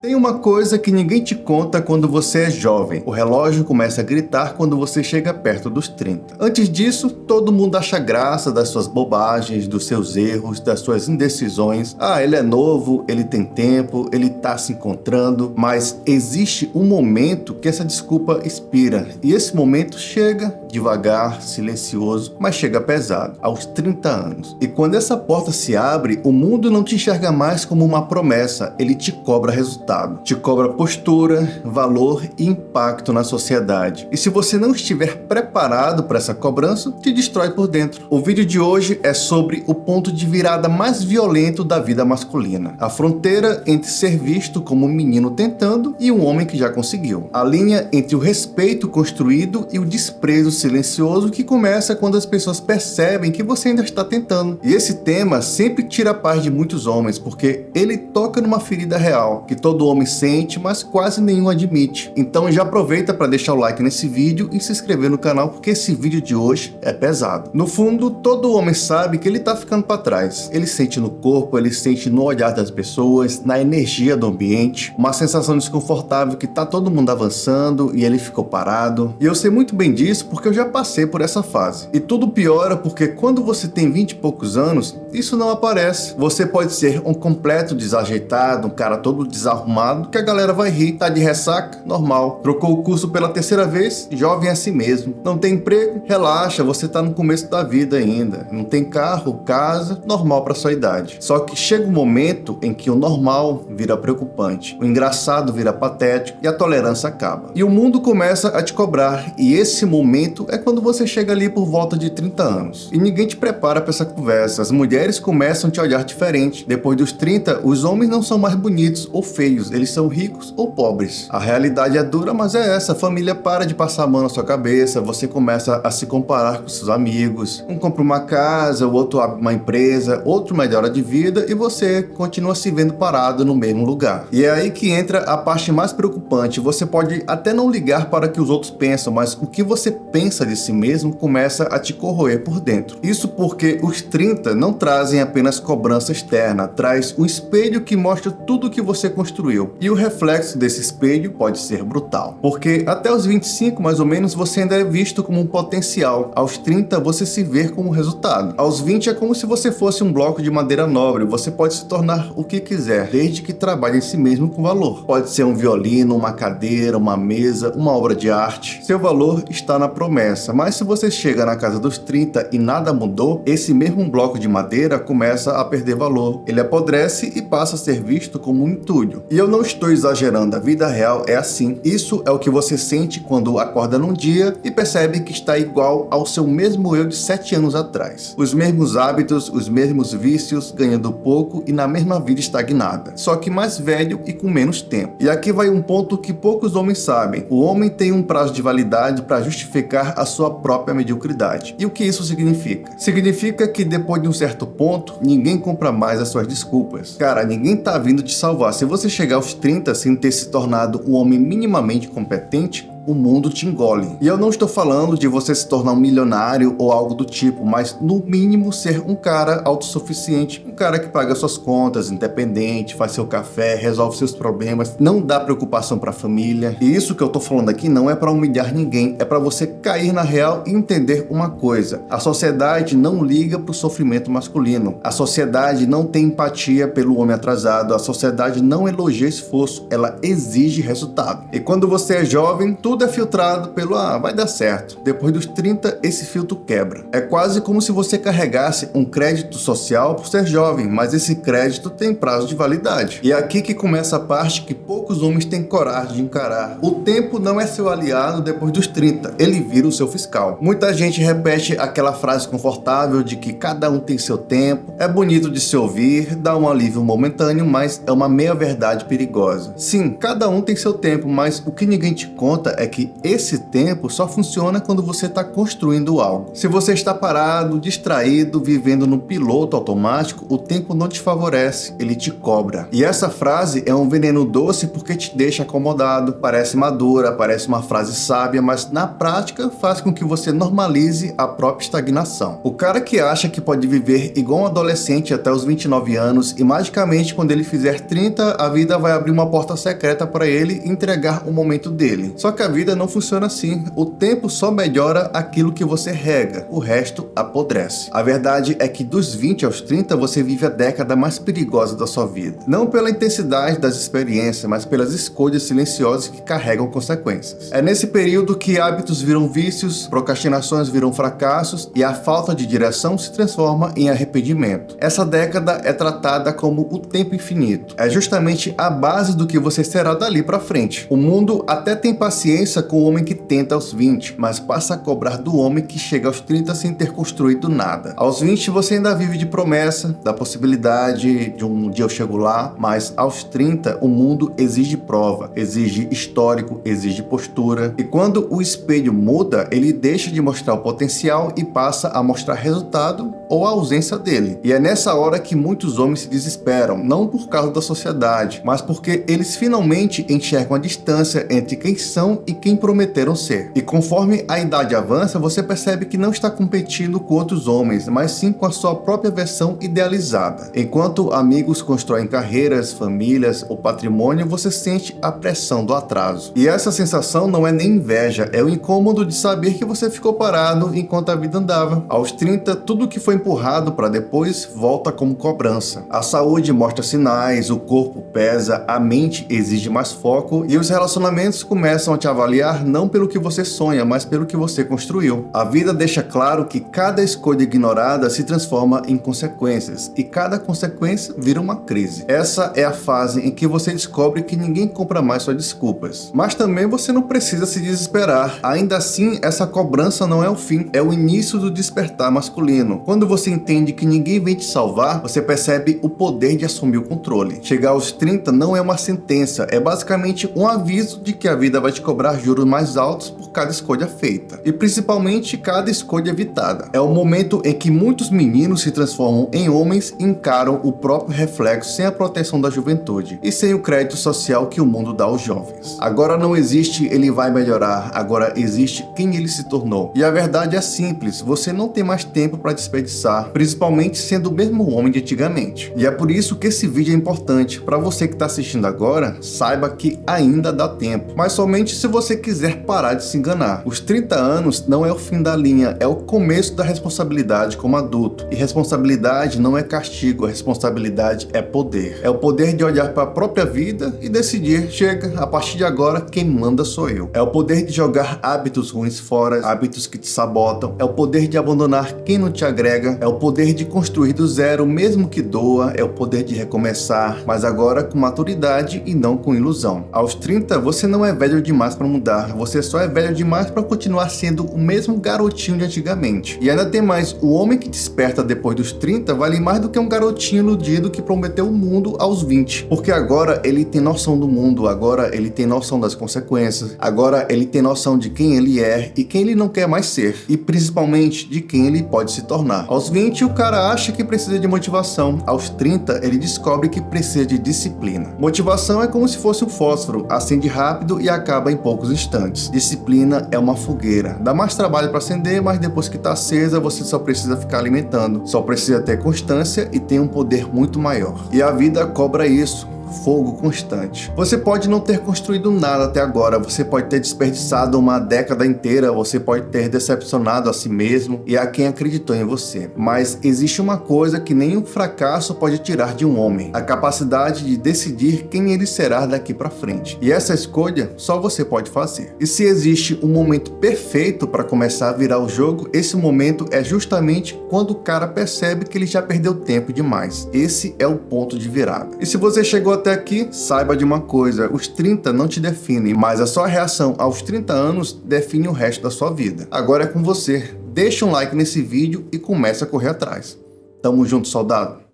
Tem uma coisa que ninguém te conta quando você é jovem. O relógio começa a gritar quando você chega perto dos 30. Antes disso, todo mundo acha graça das suas bobagens, dos seus erros, das suas indecisões. Ah, ele é novo, ele tem tempo, ele tá se encontrando. Mas existe um momento que essa desculpa expira. E esse momento chega devagar, silencioso, mas chega pesado, aos 30 anos. E quando essa porta se abre, o mundo não te enxerga mais como uma promessa, ele te cobra resultado. Te cobra postura, valor e impacto na sociedade. E se você não estiver preparado para essa cobrança, te destrói por dentro. O vídeo de hoje é sobre o ponto de virada mais violento da vida masculina. A fronteira entre ser visto como um menino tentando e um homem que já conseguiu. A linha entre o respeito construído e o desprezo silencioso que começa quando as pessoas percebem que você ainda está tentando. E esse tema sempre tira a paz de muitos homens, porque ele toca numa ferida real, que todo homem sente, mas quase nenhum admite. Então já aproveita para deixar o like nesse vídeo e se inscrever no canal, porque esse vídeo de hoje é pesado. No fundo, todo homem sabe que ele tá ficando para trás. Ele sente no corpo, ele sente no olhar das pessoas, na energia do ambiente, uma sensação desconfortável que tá todo mundo avançando e ele ficou parado. E eu sei muito bem disso porque eu já passei por essa fase. E tudo piora porque quando você tem 20 e poucos anos, isso não aparece. Você pode ser um completo desajeitado, um cara todo desarrumado, que a galera vai rir, tá de ressaca, normal. Trocou o curso pela terceira vez, jovem é assim mesmo. Não tem emprego? Relaxa, você tá no começo da vida ainda. Não tem carro, casa, normal pra sua idade. Só que chega um momento em que o normal vira preocupante, o engraçado vira patético e a tolerância acaba. E o mundo começa a te cobrar, e esse momento é quando você chega ali por volta de 30 anos. E ninguém te prepara pra essa conversa. As mulheres começam a te olhar diferente. Depois dos 30, os homens não são mais bonitos ou feios, eles são ricos ou pobres. A realidade é dura, mas é essa. A família para de passar a mão na sua cabeça, você começa a se comparar com seus amigos. Um compra uma casa, o outro abre uma empresa, outro melhora de vida e você continua se vendo parado no mesmo lugar. E é aí que entra a parte mais preocupante. Você pode até não ligar para o que os outros pensam, mas o que você pensa de si mesmo começa a te corroer por dentro. Isso porque os 30 não trazem apenas cobrança externa, traz um espelho que mostra tudo que você construiu. E o reflexo desse espelho pode ser brutal. Porque até os 25, mais ou menos, você ainda é visto como um potencial. Aos 30, você se vê como resultado. Aos 20, é como se você fosse um bloco de madeira nobre. Você pode se tornar o que quiser, desde que trabalhe em si mesmo com valor. Pode ser um violino, uma cadeira, uma mesa, uma obra de arte. Seu valor está na promessa. Mas se você chega na casa dos 30 e nada mudou, esse mesmo bloco de madeira começa a perder valor. Ele apodrece e passa a ser visto como um entulho. E eu não estou exagerando, a vida real é assim. Isso é o que você sente quando acorda num dia e percebe que está igual ao seu mesmo eu de 7 anos atrás. Os mesmos hábitos, os mesmos vícios, ganhando pouco e na mesma vida estagnada. Só que mais velho e com menos tempo. E aqui vai um ponto que poucos homens sabem. O homem tem um prazo de validade para justificar a sua própria mediocridade. E o que isso significa? Significa que depois de um certo ponto, ninguém compra mais as suas desculpas. Cara, ninguém tá vindo te salvar. Se você chegar aos 30 sem ter se tornado um homem minimamente competente, o mundo te engole. E eu não estou falando de você se tornar um milionário ou algo do tipo, mas no mínimo ser um cara autossuficiente, um cara que paga suas contas, independente, faz seu café, resolve seus problemas, não dá preocupação para a família. E isso que eu tô falando aqui não é para humilhar ninguém, é para você cair na real e entender uma coisa: a sociedade não liga pro sofrimento masculino, a sociedade não tem empatia pelo homem atrasado, a sociedade não elogia esforço, ela exige resultado. E quando você é jovem, tudo é filtrado pelo vai dar certo. Depois dos 30, esse filtro quebra. É quase como se você carregasse um crédito social por ser jovem, mas esse crédito tem prazo de validade. E é aqui que começa a parte que poucos homens têm coragem de encarar. O tempo não é seu aliado depois dos 30, ele vira o seu fiscal. Muita gente repete aquela frase confortável de que cada um tem seu tempo, é bonito de se ouvir, dá um alívio momentâneo, mas é uma meia-verdade perigosa. Sim, cada um tem seu tempo, mas o que ninguém te conta é que esse tempo só funciona quando você está construindo algo. Se você está parado, distraído, vivendo no piloto automático, o tempo não te favorece, ele te cobra. E essa frase é um veneno doce porque te deixa acomodado, parece madura, parece uma frase sábia, mas na prática faz com que você normalize a própria estagnação. O cara que acha que pode viver igual um adolescente até os 29 anos e magicamente quando ele fizer 30, a vida vai abrir uma porta secreta para ele e entregar o momento dele. Só que a vida não funciona assim. O tempo só melhora aquilo que você rega, o resto apodrece. A verdade é que dos 20 aos 30 você vive a década mais perigosa da sua vida. Não pela intensidade das experiências, mas pelas escolhas silenciosas que carregam consequências. É nesse período que hábitos viram vícios, procrastinações viram fracassos e a falta de direção se transforma em arrependimento. Essa década é tratada como o tempo infinito. É justamente a base do que você será dali para frente. O mundo até tem paciência com o homem que tenta aos 20, mas passa a cobrar do homem que chega aos 30 sem ter construído nada. Aos 20 você ainda vive de promessa, da possibilidade de um dia eu chego lá, mas aos 30 o mundo exige prova, exige histórico, exige postura. E quando o espelho muda, ele deixa de mostrar o potencial e passa a mostrar resultado ou a ausência dele. E é nessa hora que muitos homens se desesperam, não por causa da sociedade, mas porque eles finalmente enxergam a distância entre quem são e quem prometeram ser. E conforme a idade avança, você percebe que não está competindo com outros homens, mas sim com a sua própria versão idealizada. Enquanto amigos constroem carreiras, famílias ou patrimônio, você sente a pressão do atraso. E essa sensação não é nem inveja, é o incômodo de saber que você ficou parado enquanto a vida andava. Aos 30, tudo que foi empurrado para depois volta como cobrança. A saúde mostra sinais, o corpo pesa, a mente exige mais foco e os relacionamentos começam a te avaliar não pelo que você sonha, mas pelo que você construiu. A vida deixa claro que cada escolha ignorada se transforma em consequências e cada consequência vira uma crise. Essa é a fase em que você descobre que ninguém compra mais suas desculpas. Mas também você não precisa se desesperar. Ainda assim, essa cobrança não é o fim, é o início do despertar masculino. Quando você entende que ninguém vem te salvar, você percebe o poder de assumir o controle. Chegar aos 30 não é uma sentença, é basicamente um aviso de que a vida vai te cobrar juros mais altos por cada escolha feita. E principalmente cada escolha evitada. É o momento em que muitos meninos se transformam em homens e encaram o próprio reflexo sem a proteção da juventude e sem o crédito social que o mundo dá aos jovens. Agora não existe ele vai melhorar, agora existe quem ele se tornou. E a verdade é simples, você não tem mais tempo para desperdiçar, principalmente sendo o mesmo homem de antigamente. E é por isso que esse vídeo é importante. Para você que está assistindo agora, saiba que ainda dá tempo, mas somente se você quiser parar de se enganar. Os 30 anos não é o fim da linha, é o começo da responsabilidade como adulto. E responsabilidade não é castigo, a responsabilidade é poder. É o poder de olhar para a própria vida e decidir, chega, a partir de agora quem manda sou eu. É o poder de jogar hábitos ruins fora, hábitos que te sabotam. É o poder de abandonar quem não te agrega. É o poder de construir do zero, mesmo que doa. É o poder de recomeçar, mas agora com maturidade e não com ilusão. Aos 30, você não é velho demais para mudar, você só é velho demais para continuar sendo o mesmo garotinho de antigamente. E ainda tem mais, o homem que desperta depois dos 30 vale mais do que um garotinho iludido que prometeu o mundo aos 20, porque agora ele tem noção do mundo, agora ele tem noção das consequências, agora ele tem noção de quem ele é e quem ele não quer mais ser, e principalmente de quem ele pode se tornar. Aos 20, o cara acha que precisa de motivação, aos 30, ele descobre que precisa de disciplina. Motivação é como se fosse um fósforo, acende rápido e acaba em poucos instantes. Disciplina é uma fogueira, dá mais trabalho para acender, mas depois que está acesa, você só precisa ficar alimentando, só precisa ter constância e tem um poder muito maior. E a vida cobra isso. Fogo constante. Você pode não ter construído nada até agora, você pode ter desperdiçado uma década inteira, você pode ter decepcionado a si mesmo e a quem acreditou em você. Mas existe uma coisa que nenhum fracasso pode tirar de um homem: a capacidade de decidir quem ele será daqui para frente. E essa escolha só você pode fazer. E se existe um momento perfeito para começar a virar o jogo, esse momento é justamente quando o cara percebe que ele já perdeu tempo demais. Esse é o ponto de virada. E se você chegou até aqui, saiba de uma coisa: os 30 não te definem, mas a sua reação aos 30 anos define o resto da sua vida. Agora é com você. Deixa um like nesse vídeo e comece a correr atrás. Tamo junto, soldado!